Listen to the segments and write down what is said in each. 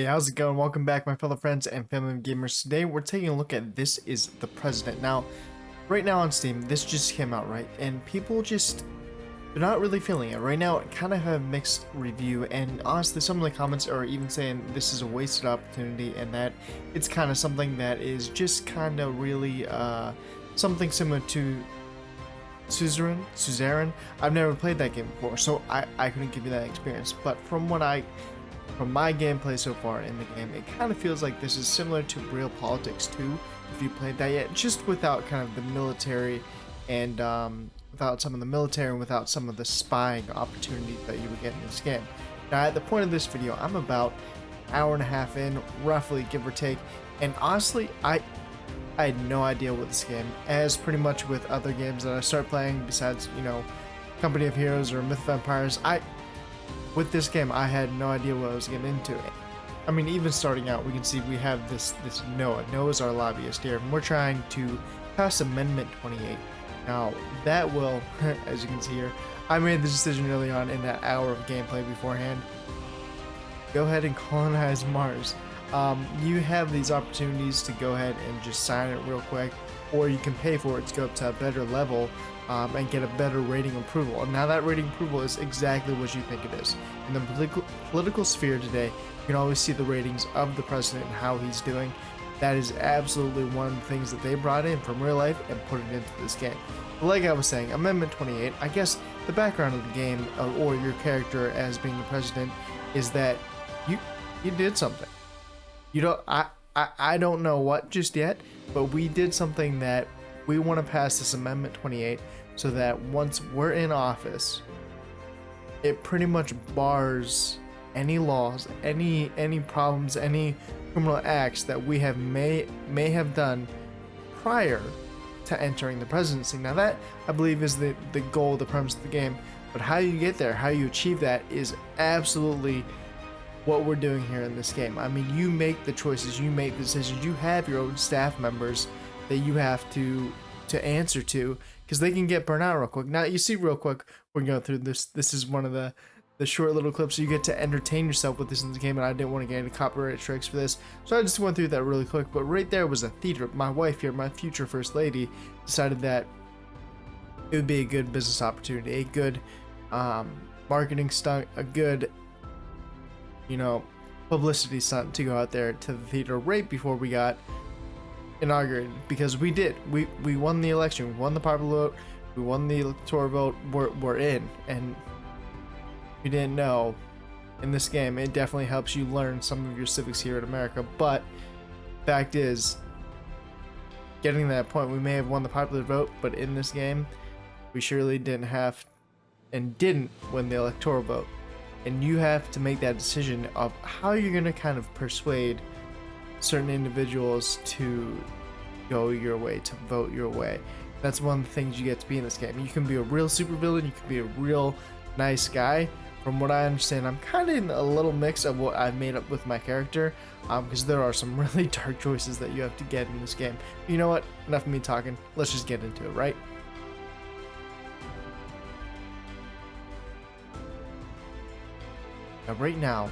Hey, how's it going? Welcome back, my fellow friends and family gamers. Today, we're taking a look at This Is the President. Now, right now on Steam, this just came out, right? And people they're not really feeling it. Right now, it kind of have a mixed review, and honestly, some of the comments are even saying this is a wasted opportunity and that it's kind of something that is just kind of really, something similar to Suzerain. I've never played that game before, so I couldn't give you that experience. But from my gameplay so far in the game, it kind of feels like this is similar to Real Politics 2, if you played that yet, just without kind of the military and without some of the military and without some of the spying opportunities that you would get in this game. Now, at the point of this video, I'm about an hour and a half in, roughly, give or take, and honestly, I had no idea what this game, as pretty much with other games that I start playing, besides, Company of Heroes or Myth of Empires, with this game, I had no idea what I was getting into. I mean, even starting out, we can see we have this Noah. Noah's our lobbyist here, and we're trying to pass Amendment 28. Now, that will, as you can see here, I made the decision early on in that hour of gameplay beforehand. Go ahead and colonize Mars. You have these opportunities to go ahead and just sign it real quick, or you can pay for it to go up to a better level and get a better rating approval. And now that rating approval is exactly what you think it is. In the political sphere today, you can always see the ratings of the president and how he's doing. That is absolutely one of the things that they brought in from real life and put it into this game. But like I was saying, Amendment 28, I guess the background of the game, or your character as being the president, is that you did something. You don't, I don't know what just yet, but we did something that we want to pass this Amendment 28 so that once we're in office, it pretty much bars any laws, any problems, any criminal acts that we may have done prior to entering the presidency. Now that, I believe, is the goal, the premise of the game, but how you get there, how you achieve that is absolutely what we're doing here in this game. I mean, you make the choices, you make the decisions, you have your own staff members that you have to answer to, because they can get burnt out real quick. Now, you see real quick, we're going through this. This is one of the short little clips, so you get to entertain yourself with this in the game, and I didn't want to get any copyright strikes for this, so I just went through that really quick. But right there was a theater. My wife here, my future first lady, decided that it would be a good business opportunity, a good marketing stunt, a good publicity stunt to go out there to the theater right before we got inaugurated, because we won the election, we won the popular vote, we won the electoral vote, we're in. And if you didn't know, in this game, it definitely helps you learn some of your civics here in America. But fact is, getting to that point, we may have won the popular vote, but in this game, we surely didn't win the electoral vote. And you have to make that decision of how you're going to kind of persuade certain individuals to go your way, to vote your way. That's one of the things you get to be in this game. You can be a real supervillain, you can be a real nice guy. From what I understand, I'm kind of in a little mix of what I've made up with my character, because there are some really dark choices that you have to get in this game. But you know what? Enough of me talking. Let's just get into it, right? Now, right now,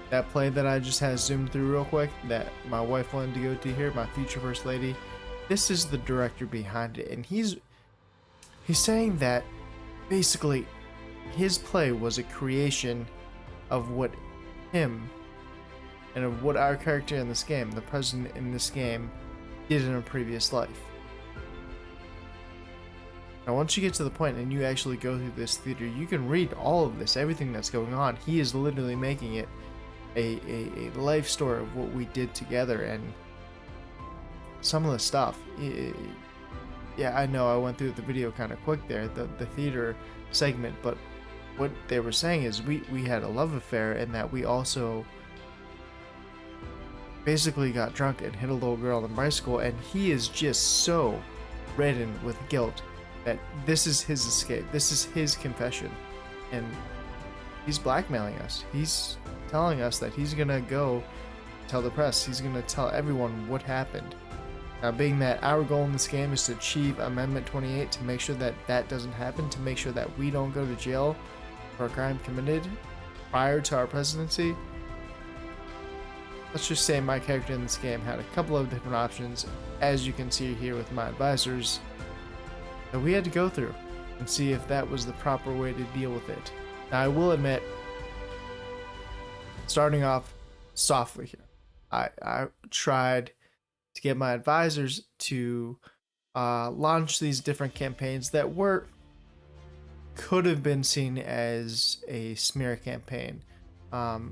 that play that I just had zoomed through real quick, that my wife wanted to go to here, my future first lady, this is the director behind it, and he's saying that basically his play was a creation of what him and of what our character in this game, the president in this game, did in a previous life. Now, once you get to the point and you actually go through this theater, you can read all of this, everything that's going on. He is literally making it a life story of what we did together, and some of the stuff. Yeah, I know I went through the video kind of quick there, the theater segment, but what they were saying is we had a love affair, and that we also basically got drunk and hit a little girl on the bicycle, and he is just so ridden with guilt that this is his escape, this is his confession, and he's blackmailing us. He's telling us that he's gonna go tell the press, he's gonna tell everyone what happened. Now, being that our goal in this game is to achieve Amendment 28, to make sure that that doesn't happen, to make sure that we don't go to jail for a crime committed prior to our presidency, let's just say my character in this game had a couple of different options, as you can see here with my advisors, that we had to go through and see if that was the proper way to deal with it. Now, I will admit, starting off softly here, I tried to get my advisors to launch these different campaigns that could have been seen as a smear campaign.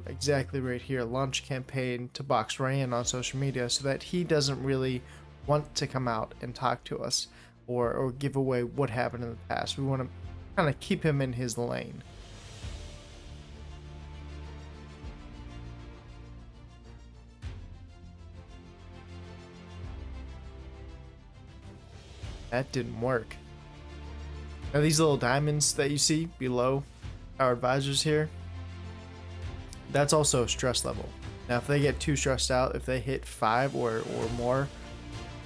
Exactly right here, launch campaign to box Ray in on social media so that he doesn't really want to come out and talk to us or give away what happened in the past. We want to kind of keep him in his lane. That didn't work. Now these little diamonds that you see below our advisors here, that's also a stress level. Now if they get too stressed out, if they hit 5 or more,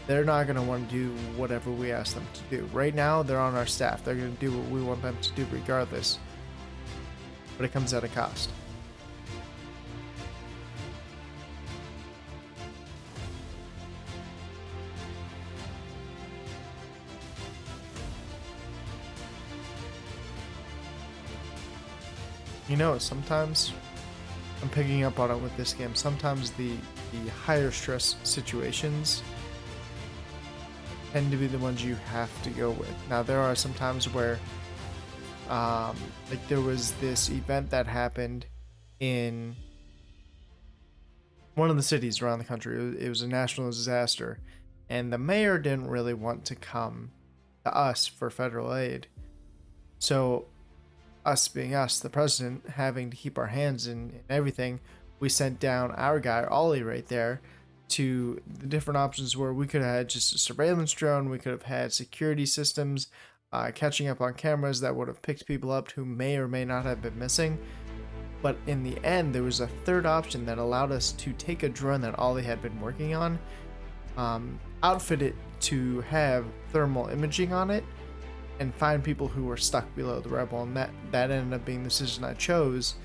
they're not going to want to do whatever we ask them to do. Right now, they're on our staff. They're going to do what we want them to do regardless. But it comes at a cost. You know, sometimes, I'm picking up on it with this game, sometimes the higher stress situations tend to be the ones you have to go with. Now there are some times where like there was this event that happened in one of the cities around the country. It was a national disaster, and the mayor didn't really want to come to us for federal aid. So us being us, the president, having to keep our hands in everything, we sent down our guy Ollie right there to the different options where we could have had just a surveillance drone, we could have had security systems catching up on cameras that would have picked people up who may or may not have been missing. But in the end, there was a third option that allowed us to take a drone that Ollie had been working on, outfit it to have thermal imaging on it, and find people who were stuck below the rebel. And that ended up being the decision I chose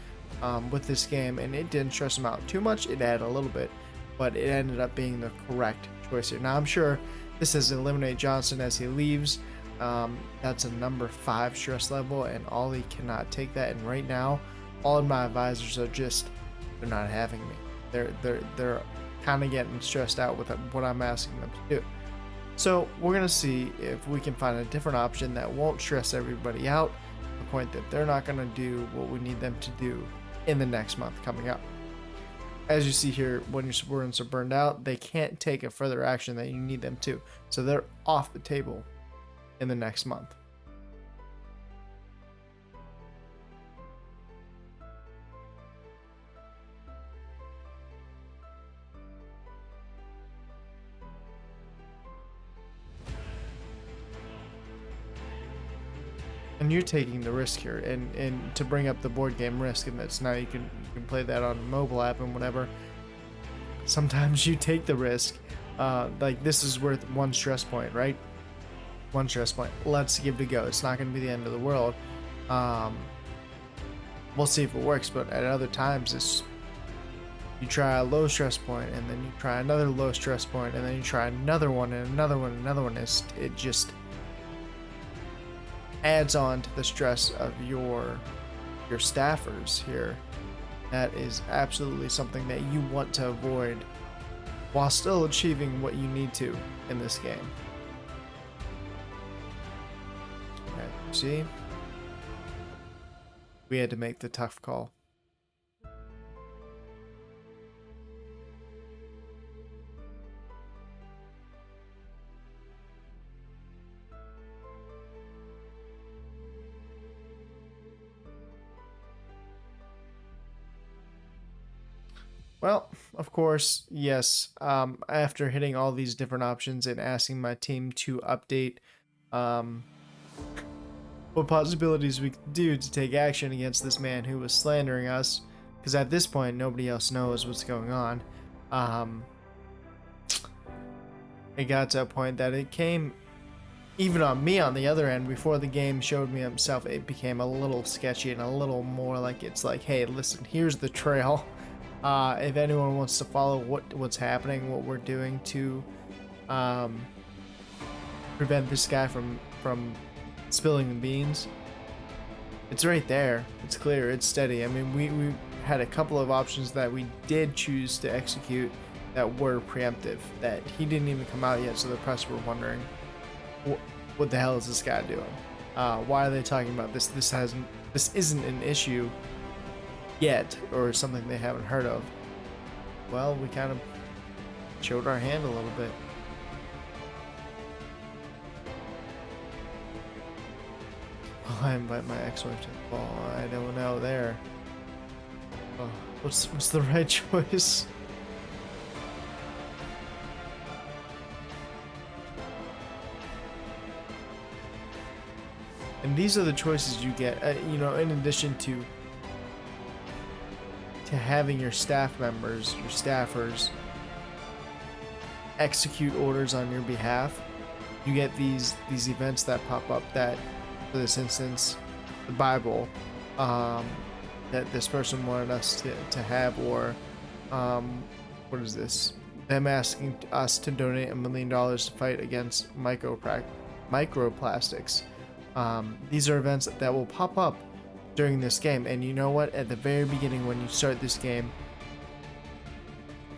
with this game, and it didn't stress them out too much. It added a little bit, but it ended up being the correct choice here. Now I'm sure this has eliminated Johnson as he leaves. That's a number 5 stress level, and Ollie cannot take that. And right now, all of my advisors are they're not having me. They're kind of getting stressed out with what I'm asking them to do. So we're gonna see if we can find a different option that won't stress everybody out to the point that they're not gonna do what we need them to do in the next month coming up. As you see here, when your subordinates are burned out, they can't take a further action that you need them to. So they're off the table in the next month. And you're taking the risk here, and to bring up the board game Risk, and that's now you can play that on a mobile app and whatever. Sometimes you take the risk, like this is worth 1 stress point, right? 1 stress point. Let's give it a go. It's not going to be the end of the world. We'll see if it works, but at other times it's you try a low stress point, and then you try another low stress point, and then you try another one, and another one, and another one. It just adds on to the stress of your staffers here. That is absolutely something that you want to avoid while still achieving what you need to in this game. Okay, see? We had to make the tough call. Well, of course, yes. After hitting all these different options and asking my team to update what possibilities we could do to take action against this man who was slandering us, because at this point nobody else knows what's going on, it got to a point that it came even on me on the other end. Before the game showed me himself, it became a little sketchy and a little more like, it's like, hey, listen, here's the trail. If anyone wants to follow what's happening, what we're doing to um, prevent this guy from spilling the beans, it's right there. It's clear. It's steady. I mean, we had a couple of options that we did choose to execute that were preemptive. That he didn't even come out yet, so the press were wondering, what the hell is this guy doing? Why are they talking about this? This isn't an issue yet, or something they haven't heard of. Well, we kind of showed our hand a little bit. Well, I invite my ex-wife to the ball. I don't know there. Oh, what's the right choice? And these are the choices you get, you know, in addition to having your staff members, your staffers, execute orders on your behalf. You get these events that pop up that, for this instance, the Bible, that this person wanted us to have, or what is this? Them asking us to donate $1 million to fight against microplastics. These are events that will pop up during this game, and you know what? At the very beginning, when you start this game,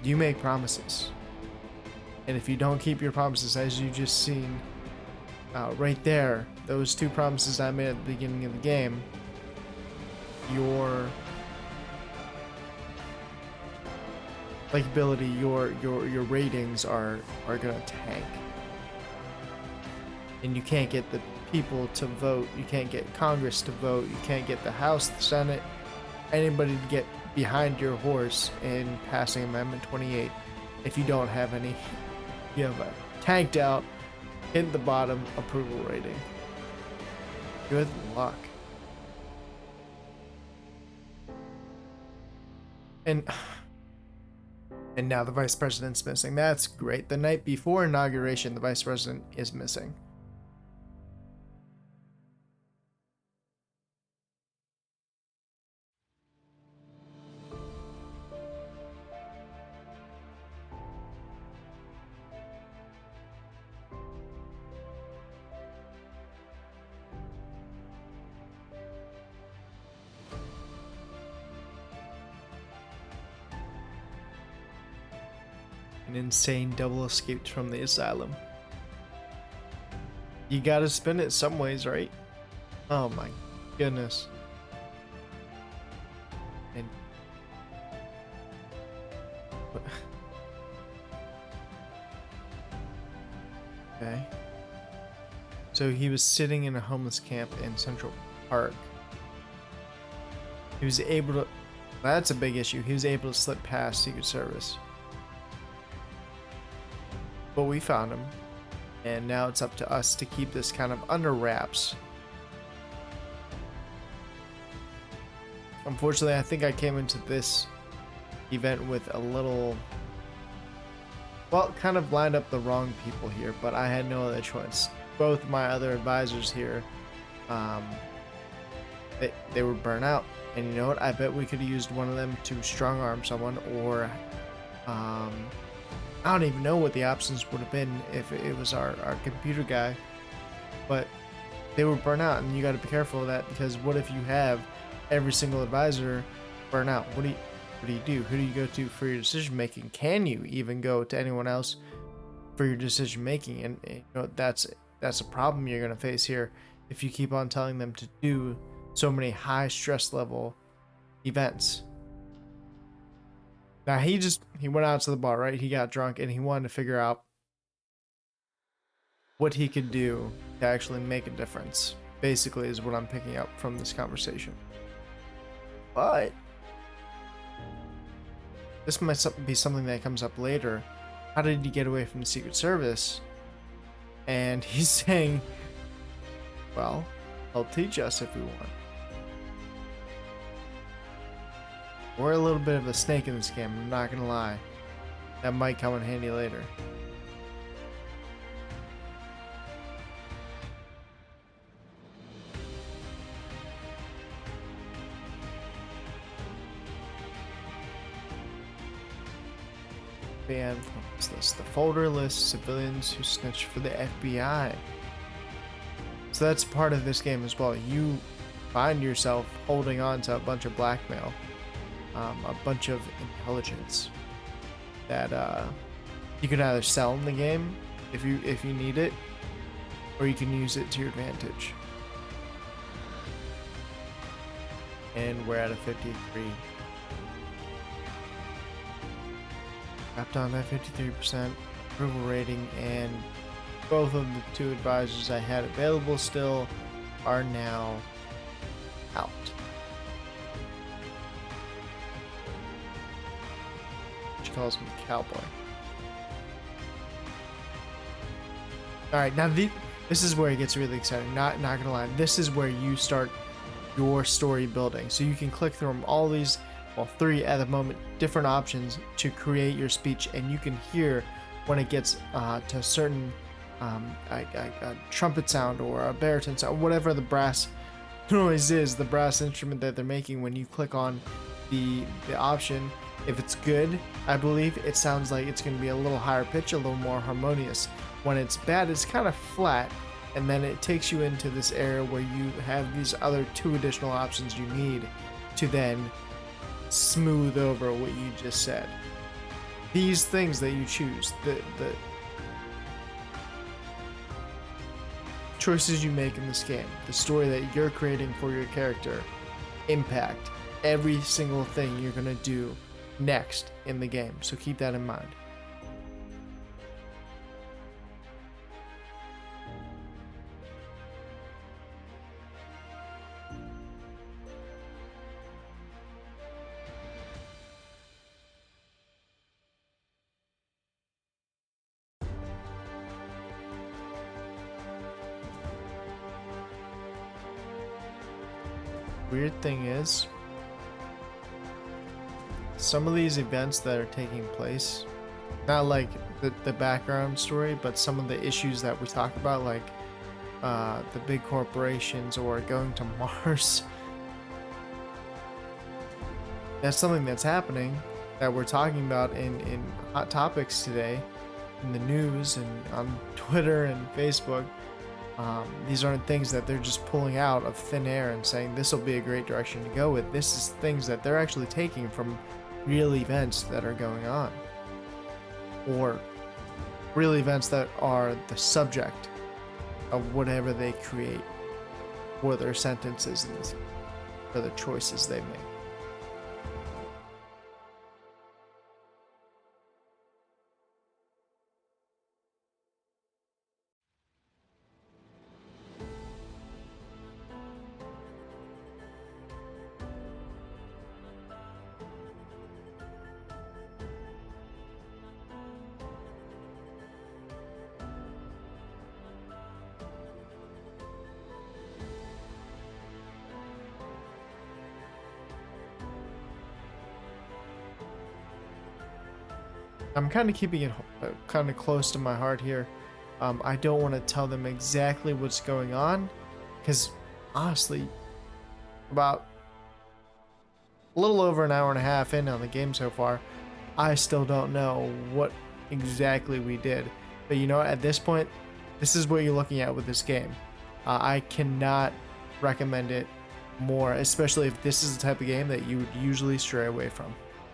you make promises, and if you don't keep your promises, as you just seen right there, those 2 promises I made at the beginning of the game, your likability, your ratings are gonna tank, and you can't get the people to vote, you can't get Congress to vote, you can't get the House, the Senate, anybody to get behind your horse in passing Amendment 28 if you don't have any. You have a tanked out, hit the bottom approval rating. Good luck. And now the vice president's missing. That's great. The night before inauguration, the vice president is missing. An insane double escaped from the asylum. You gotta spin it some ways, right? Oh my goodness. And okay. So he was sitting in a homeless camp in Central Park. He was able to, that's a big issue. He was able to slip past Secret Service. But we found him, and now it's up to us to keep this kind of under wraps. Unfortunately, I think I came into this event with a little, well, kind of lined up the wrong people here, but I had no other choice. Both my other advisors here, they were burnt out, and you know what? I bet we could have used one of them to strong arm someone, or I don't even know what the options would have been if it was our computer guy, but they were burnt out, and you got to be careful of that, because what if you have every single advisor burn out? What do you do? Who do you go to for your decision making? Can you even go to anyone else for your decision making? And you know, that's a problem you're gonna face here if you keep on telling them to do so many high stress level events. Now he went out to the bar, right? He got drunk and he wanted to figure out what he could do to actually make a difference, basically, is what I'm picking up from this conversation. But this might be something that comes up later. How did he get away from the Secret Service? And he's saying, well, he'll teach us if we want. We're a little bit of a snake in this game, I'm not gonna lie. That might come in handy later. ban from this. The folder lists civilians who snitched for the FBI. So that's part of this game as well. You find yourself holding on to a bunch of blackmail, a bunch of intelligence that you can either sell in the game if you need it, or you can use it to your advantage. And we're at a 53. Tapped on that 53% approval rating, and both of the two advisors I had available still are now out. She calls me cowboy. Alright, now this is where it gets really exciting. Not gonna lie, this is where you start your story building. So you can click through all these, well, 3 at the moment, different options to create your speech, and you can hear when it gets to a certain a trumpet sound or a baritone sound, whatever the brass noise is, the brass instrument that they're making when you click on the option. If it's good, I believe it sounds like it's going to be a little higher pitch, a little more harmonious. When it's bad, it's kind of flat, and then it takes you into this area where you have these other 2 additional options you need to then smooth over what you just said. These things that you choose, the choices you make in this game, the story that you're creating for your character, impact every single thing you're gonna do next in the game. So keep that in mind. Weird thing is, some of these events that are taking place, not like the background story, but some of the issues that we talk about, like the big corporations or going to Mars, that's something that's happening that we're talking about in hot topics today, in the news and on Twitter and Facebook. These aren't things that they're just pulling out of thin air and saying this will be a great direction to go with. This is things that they're actually taking from real events that are going on, or real events that are the subject of whatever they create for their sentences and for the choices they make. I'm kind of keeping it kind of close to my heart here. I don't want to tell them exactly what's going on, because honestly, about a little over an hour and a half in on the game so far, I still don't know what exactly we did. But you know, at this point, this is what you're looking at with this game. I cannot recommend it more, especially if this is the type of game that you would usually stray away from.